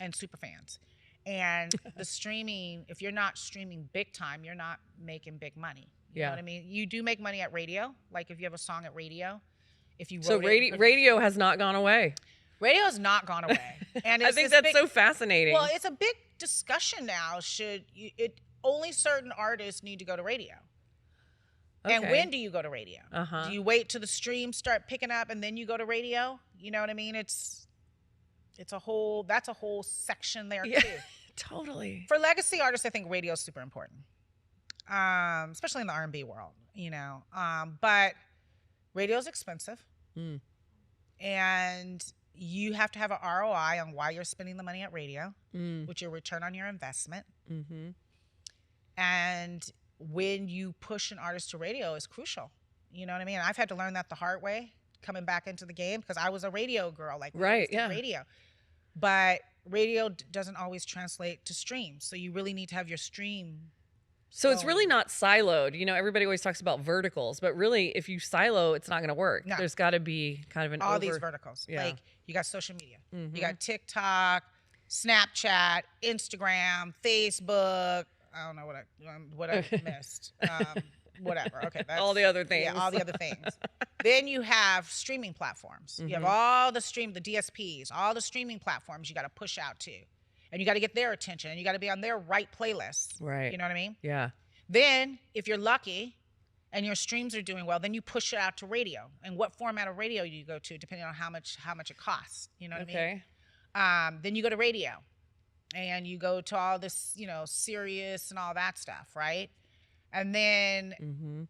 and super fans. And the streaming, if you're not streaming big time, you're not making big money. You know what I mean? You do make money at radio. Like if you have a song at radio. If you radio has not gone away. Radio has not gone away, and I think that's so fascinating. Well, it's a big discussion now. Only certain artists need to go to radio? Okay. And when do you go to radio? Do you wait till the streams start picking up and then you go to radio? You know what I mean? That's a whole section there too. Totally. For legacy artists, I think radio is super important, especially in the R&B world. You know, but radio is expensive, and you have to have an ROI on why you're spending the money at radio, which your return on your investment. Mm-hmm. And when you push an artist to radio is crucial. You know what I mean? I've had to learn that the hard way coming back into the game because I was a radio girl, radio. But radio doesn't always translate to streams, so you really need to have your stream So it's really not siloed. You know, everybody always talks about verticals, but really, if you silo, it's not going to work. No. There's got to be kind of an all these verticals. Yeah. Like you got social media, you got TikTok, Snapchat, Instagram, Facebook. I don't know what I missed. Whatever. Okay, that's all the other things. Yeah, all the other things. Then you have streaming platforms. You have all the DSPs, all the streaming platforms you got to push out to. And you got to get their attention, and you got to be on their right playlist. Right. You know what I mean? Yeah. Then, if you're lucky and your streams are doing well, then you push it out to radio. And what format of radio you go to, depending on how much it costs. You know what I mean? Then you go to radio, and you go to all this, Sirius and all that stuff, right? And then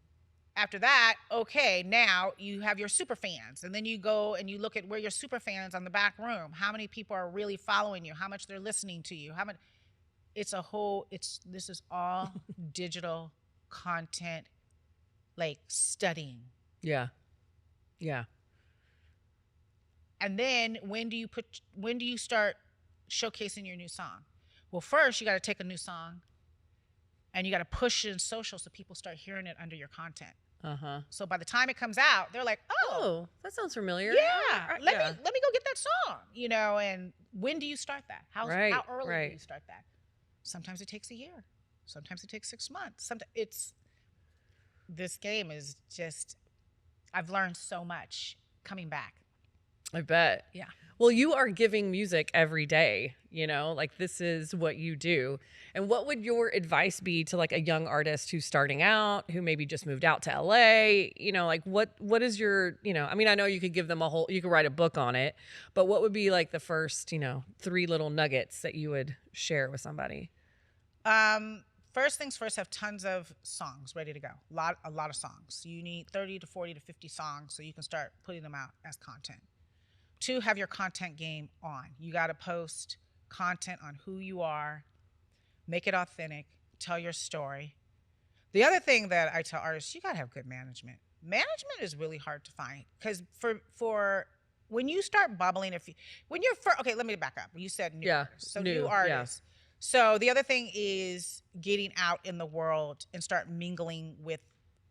after that, okay, now you have your super fans, and then you go and you look at where your super fans on the back room, how many people are really following you, how much they're listening to you, how much. This is all digital content, like studying. Yeah. Yeah. And then when do you start showcasing your new song? Well, first you got to take a new song and you got to push it in social so people start hearing it under your content. So by the time it comes out, they're like, "Oh, that sounds familiar." Yeah, let me go get that song. And when do you start that? How early do you start that? Sometimes it takes a year. Sometimes it takes 6 months. This game is just, I've learned so much coming back. I bet. Yeah. Well, you are giving music every day, like this is what you do. And what would your advice be to like a young artist who's starting out, who maybe just moved out to LA? Like what is your, I mean, I know you could give them you could write a book on it, but what would be like the first, 3 little nuggets that you would share with somebody? First things first, have tons of songs ready to go. A lot of songs. You need 30 to 40 to 50 songs so you can start putting them out as content. 2, have your content game on. You got to post content on who you are, make it authentic, tell your story. The other thing that I tell artists, you got to have good management. Management is really hard to find because for when you start bubbling, okay, let me back up. You said new artists. So new artists. Yeah. So the other thing is getting out in the world and start mingling with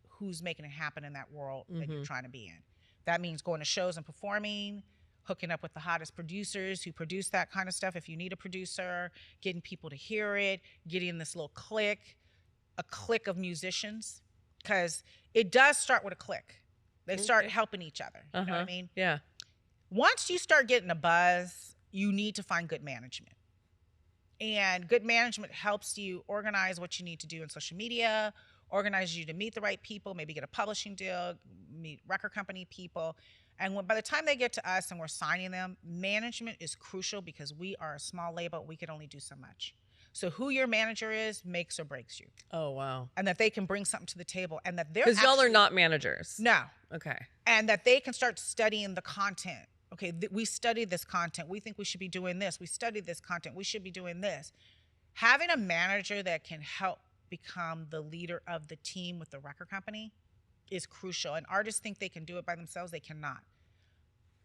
who's making it happen in that world that you're trying to be in. That means going to shows and performing, hooking up with the hottest producers who produce that kind of stuff if you need a producer, getting people to hear it, getting this little a clique of musicians, because it does start with a clique. They start helping each other. You know what I mean? Yeah. Once you start getting a buzz, you need to find good management. And good management helps you organize what you need to do in social media, organize you to meet the right people, maybe get a publishing deal, meet record company people. And by the time they get to us and we're signing them, management is crucial because we are a small label. We can only do so much. So who your manager is makes or breaks you. Oh, wow. And that they can bring something to the table and that they're because y'all are not managers. No. Okay. And that they can start studying the content. Okay, we studied this content. We think we should be doing this. We studied this content. We should be doing this. Having a manager that can help become the leader of the team with the record company is crucial. And artists think they can do it by themselves. They cannot.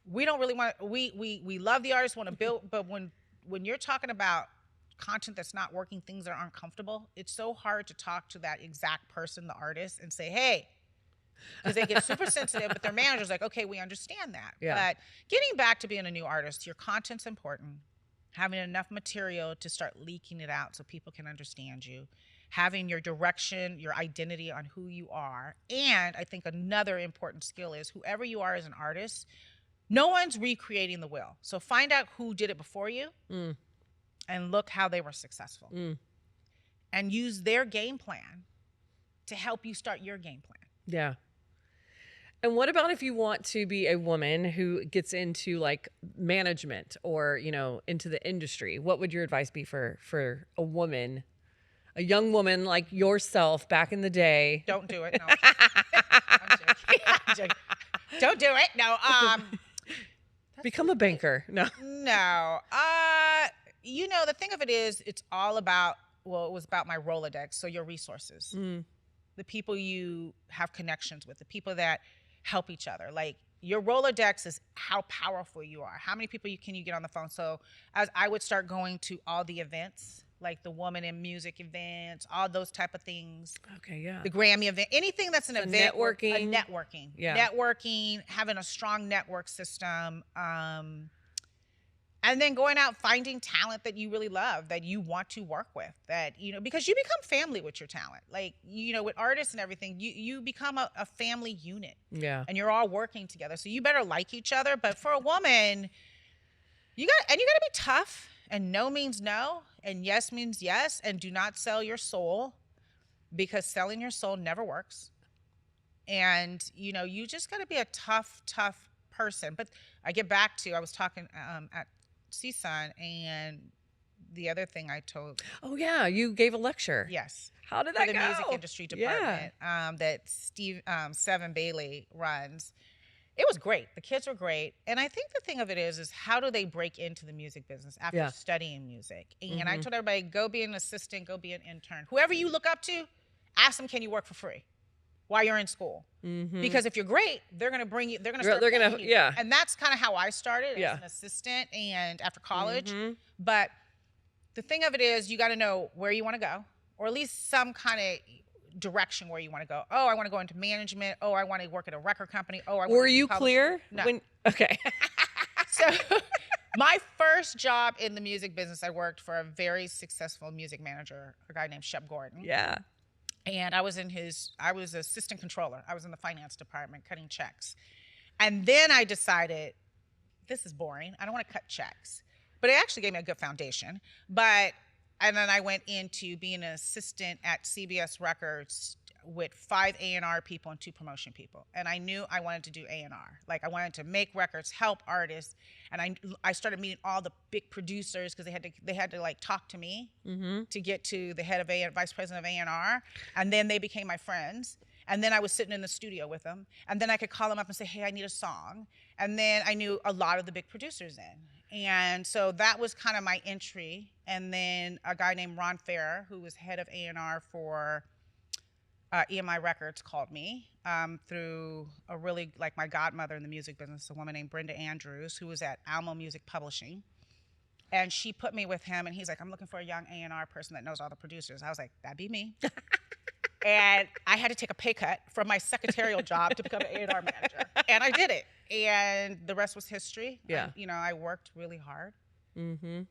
We don't really want. We love the artists, want to build, but when you're talking about content that's not working, things that aren't comfortable, it's so hard to talk to that exact person, the artist, and say, hey. Because they get super sensitive, but their manager's like, okay, we understand that. Yeah. But getting back to being a new artist, your content's important. Having enough material to start leaking it out so people can understand you. Having your direction, your identity on who you are. And I think another important skill is whoever you are as an artist, no one's recreating the wheel. So find out who did it before you and look how they were successful. And use their game plan to help you start your game plan. Yeah. And what about if you want to be a woman who gets into like management or, into the industry? What would your advice be for a woman, a young woman like yourself back in the day? Don't do it. No. I'm joking. Don't do it. No. Become a banker. No. No. The thing of it is, it's all about, it was about my Rolodex. So your resources, the people you have connections with, the people that help each other. Like your Rolodex is how powerful you are. How many people can you get on the phone? So as I would start going to all the events like the Woman in Music events, all those type of things. Okay, yeah. The Grammy event, anything that's an event. Networking. Networking. Yeah. Networking, having a strong network system. And then going out, finding talent that you really love, that you want to work with, that, you know, because you become family with your talent. Like, you know, with artists and everything, you become a family unit. Yeah. And you're all working together. So you better like each other. But for a woman, you got to be tough, and no means no, and yes means yes, and do not sell your soul, because selling your soul never works. And, you know, you just got to be a tough person. But I get back to, I was talking at CSUN, and the other thing I told. Oh yeah, you gave a lecture. Yes. How did that go? For the music industry department that Steve Seven Bailey runs. It was great. The kids were great. And I think the thing of it is how do they break into the music business after studying music? And I told everybody, go be an assistant, go be an intern. Whoever you look up to, ask them, can you work for free while you're in school? Because if you're great, they're going to bring you, they're going to start paying you. Yeah. And that's kind of how I started as an assistant and after college. But the thing of it is, you got to know where you want to go, or at least some kind of direction where you want to go. Oh, I want to go into management. Oh, I want to work at a record company. Oh, I want Were to you clear? No. Okay. So my first job in the music business, I worked for a very successful music manager, a guy named Shep Gordon. Yeah. And I was assistant controller. I was in the finance department cutting checks. And then I decided, this is boring. I don't want to cut checks. But it actually gave me a good foundation. And then I went into being an assistant at CBS Records with 5 A&R people and 2 promotion people. And I knew I wanted to do A&R. Like, I wanted to make records, help artists. And I started meeting all the big producers, because they had to like talk to me to get to the head of vice president of A&R. And then they became my friends. And then I was sitting in the studio with them. And then I could call them up and say, hey, I need a song. And then I knew a lot of the big producers then. And so that was kind of my entry. And then a guy named Ron Farrer, who was head of A&R for EMI Records, called me through a really, like, my godmother in the music business, a woman named Brenda Andrews, who was at Almo Music Publishing. And she put me with him, and he's like, I'm looking for a young A&R person that knows all the producers. I was like, that'd be me. And I had to take a pay cut from my secretarial job to become an A&R manager. And I did it. And the rest was history. Yeah. I worked really hard.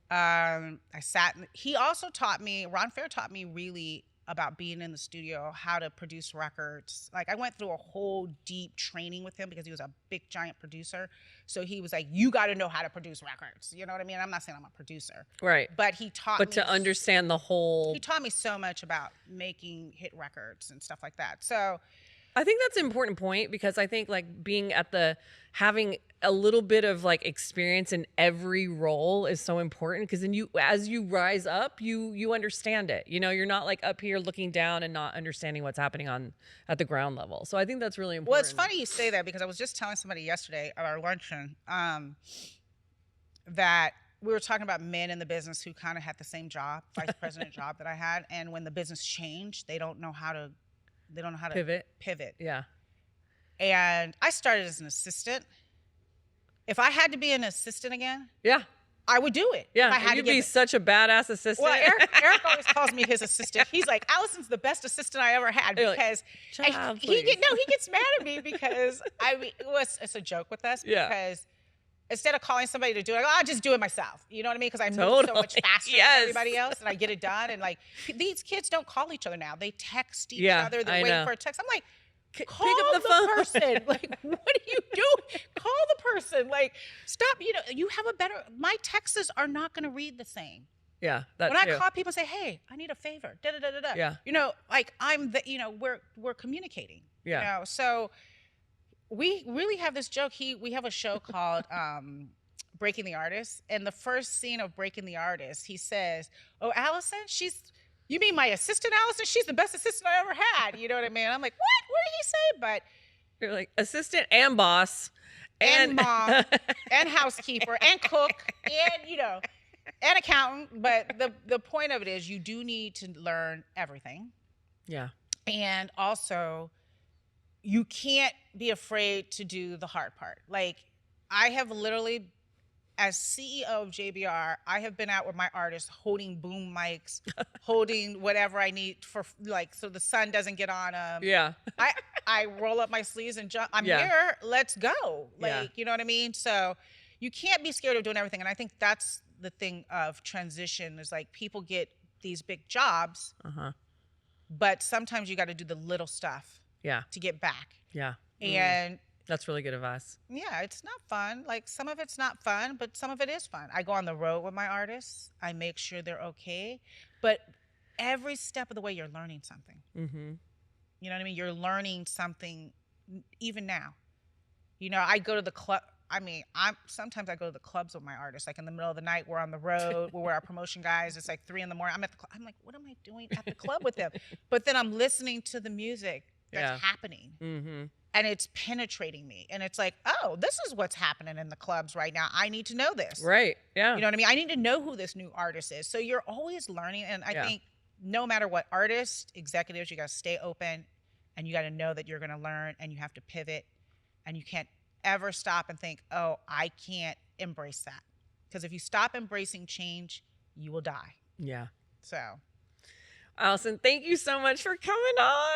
I sat, he also taught me, Ron Fair taught me really about being in the studio, how to produce records. Like, I went through a whole deep training with him because he was a big giant producer. So he was like, you got to know how to produce records. You know what I mean? I'm not saying I'm a producer. Right. But he taught me. But to understand the whole. He taught me so much about making hit records and stuff like that. So I think that's an important point, because I think like being at having a little bit of like experience in every role is so important, because then as you rise up, you understand it. You're not like up here looking down and not understanding what's happening at the ground level. So I think that's really important. Well, it's funny you say that, because I was just telling somebody yesterday at our luncheon that we were talking about men in the business who kind of had the same job, vice president job that I had, and when the business changed, they don't know how to pivot. Yeah. And I started as an assistant. If I had to be an assistant again, I would do it. Yeah, if I had you'd be such a badass assistant. Well, Eric always calls me his assistant. He's like, Allison's the best assistant I ever had, because he gets mad at me because it's a joke with us, because instead of calling somebody to do it, I'll just do it myself. You know what I mean? Because I move so much faster than everybody else, and I get it done. And like, these kids don't call each other now. They text each other. They're waiting for a text. I'm like, call the phone. Person. Like, what do you do? Call the person. Like, stop. You have my texts are not going to read the same. Yeah. When I call people and say, hey, I need a favor. Da da da da da. Yeah. Like, we're communicating. Yeah. So we really have this joke. We have a show called Breaking the Artist, and the first scene of Breaking the Artist, he says, oh, Allison, you mean my assistant Allison? She's the best assistant I ever had. You know what I mean? I'm like, what? What did he say? But you're like assistant and boss and mom and housekeeper and cook and and accountant. But the point of it is, you do need to learn everything. Yeah. And also, you can't be afraid to do the hard part. Like, I have literally, as CEO of JBR, I have been out with my artists holding boom mics, holding whatever I need for like, so the sun doesn't get on them. Yeah. I roll up my sleeves and jump. I'm Yeah. here. Let's go. Like, Yeah. you know what I mean? So you can't be scared of doing everything. And I think that's the thing of transition is like people get these big jobs, but sometimes you got to do the little stuff Yeah. to get back. Yeah. And that's really good advice. yeah, it's not fun. Like some of it's not fun, but some of it is fun. I go on the road with my artists. I make sure they're okay. But every step of the way, you're learning something. Mm-hmm. You know what I mean? You're learning something even now. You know, I go to the club. I mean, sometimes I go to the clubs with my artists. Like in the middle of the night, we're on the road. We're our promotion guys. It's like 3 a.m. I'm at the club. I'm like, what am I doing at the club with them? But then I'm listening to the music that's happening. Mm-hmm. And it's penetrating me. And it's like, oh, this is what's happening in the clubs right now. I need to know this. Right. Yeah. You know what I mean? I need to know who this new artist is. So you're always learning. And I think no matter what artist, executives, you got to stay open and you got to know that you're going to learn and you have to pivot and you can't ever stop and think, oh, I can't embrace that. Because if you stop embracing change, you will die. Yeah. So Alison, thank you so much for coming on.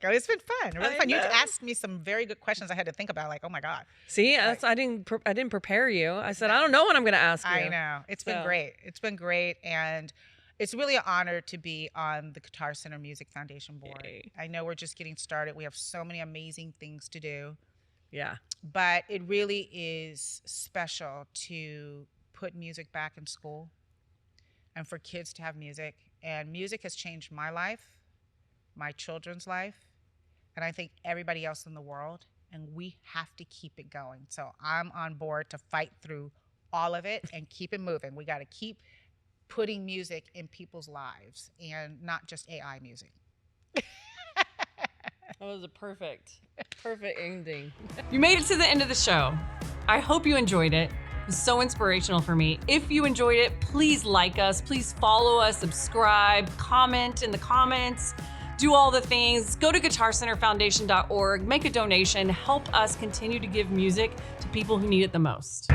Yeah, it's been fun. Really fun. You asked me some very good questions I had to think about. Like, oh my God. See, I didn't prepare you. I said, I don't know what I'm going to ask you. I know. It's been great. It's been great. And it's really an honor to be on the Guitar Center Music Foundation board. Yay. I know we're just getting started. We have so many amazing things to do. Yeah. But it really is special to put music back in school and for kids to have music. And music has changed my life, my children's life, and I think everybody else in the world. And we have to keep it going. So I'm on board to fight through all of it and keep it moving. We got to keep putting music in people's lives and not just AI music. That was a perfect ending. You made it to the end of the show. I hope you enjoyed it. It was so inspirational for me. If you enjoyed it, please like us, please follow us, subscribe, comment in the comments, do all the things. Go to guitarcenterfoundation.org, make a donation, help us continue to give music to people who need it the most.